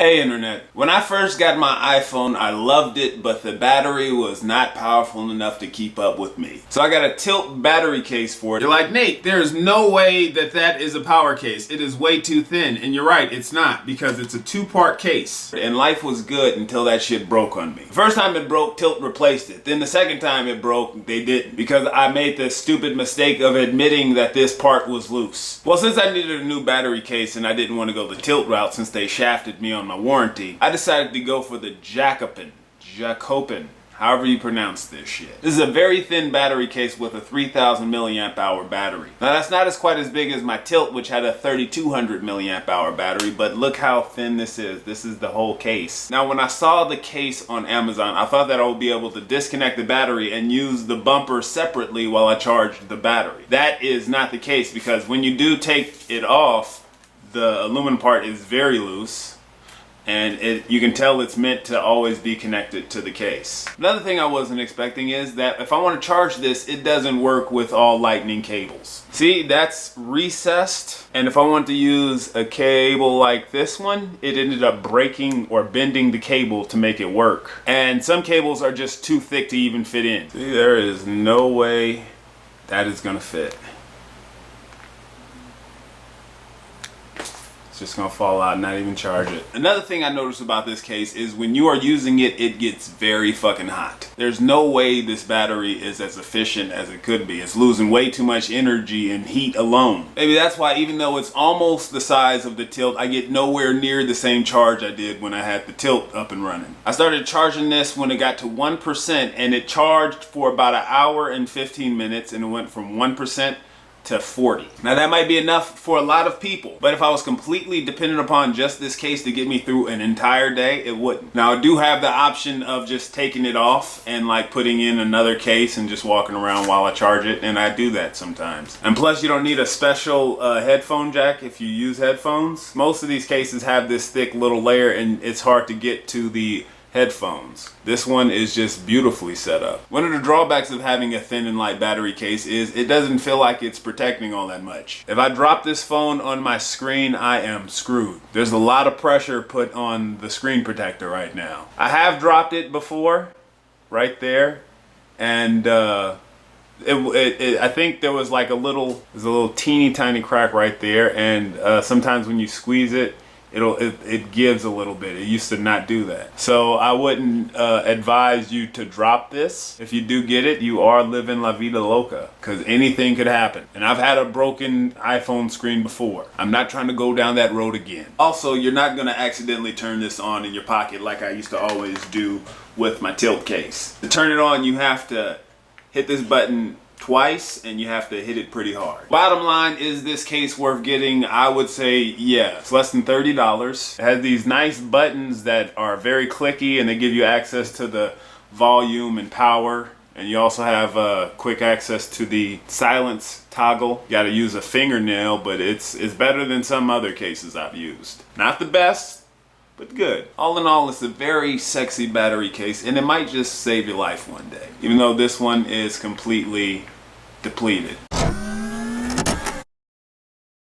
Hey internet, when I first got my iPhone, I loved it, but the battery was not powerful enough to keep up with me. So I got a tilt battery case for it. You're like, Nate, there's no way that is a power case. It is way too thin. And you're right, it's not, because it's a two-part case. And life was good until that shit broke on me. The first time it broke, Tilt replaced it. Then the second time it broke, they didn't, because I made the stupid mistake of admitting that this part was loose. Well, since I needed a new battery case and I didn't want to go the Tilt route since they shafted me on my warranty, I decided to go for the Jakpopin, however you pronounce this shit. This is a very thin battery case with a 3000 milliamp hour battery. Now that's not quite as big as my Tilt, which had a 3200 milliamp hour battery, but look how thin this is. This is the whole case. Now when I saw the case on Amazon, I thought that I would be able to disconnect the battery and use the bumper separately while I charged the battery. That is not the case, because when you do take it off, the aluminum part is very loose. And you can tell it's meant to always be connected to the case. Another thing I wasn't expecting is that if I want to charge this, it doesn't work with all lightning cables. See, that's recessed. And if I want to use a cable like this one, it ended up breaking or bending the cable to make it work. And some cables are just too thick to even fit in. See, there is no way that is gonna fit. Just gonna fall out and not even charge it. Another thing I noticed about this case is when you are using it, it gets very fucking hot. There's no way this battery is as efficient as it could be. It's losing way too much energy and heat alone. Maybe that's why, even though it's almost the size of the Tilt, I get nowhere near the same charge I did when I had the Tilt up and running. I started charging this when it got to 1%, and it charged for about an hour and 15 minutes, and it went from 1% to 40. Now that might be enough for a lot of people, but if I was completely dependent upon just this case to get me through an entire day, it wouldn't. Now I do have the option of just taking it off and like putting in another case and just walking around while I charge it, and I do that sometimes. And plus, you don't need a special headphone jack if you use headphones. Most of these cases have this thick little layer, and it's hard to get to the headphones. This one is just beautifully set up. One of the drawbacks of having a thin and light battery case is it doesn't feel like it's protecting all that much. If I drop this phone on my screen, I am screwed. There's a lot of pressure put on the screen protector right now. I have dropped it before, right there, and I think there was like a little teeny tiny crack right there, and sometimes when you squeeze it, it gives a little bit. It used to not do that. So I wouldn't advise you to drop this. If you do get it, you are living la vida loca, because anything could happen. And I've had a broken iPhone screen before. I'm not trying to go down that road again. Also, you're not gonna accidentally turn this on in your pocket like I used to always do with my Tilt case. To turn it on, you have to hit this button twice, and you have to hit it pretty hard. Bottom line, is this case worth getting? I would say yeah. It's less than $30. It has these nice buttons that are very clicky, and they give you access to the volume and power. And you also have quick access to the silence toggle. You gotta use a fingernail, but it's better than some other cases I've used. Not the best, but good. All in all, it's a very sexy battery case, and it might just save your life one day, even though this one is completely depleted.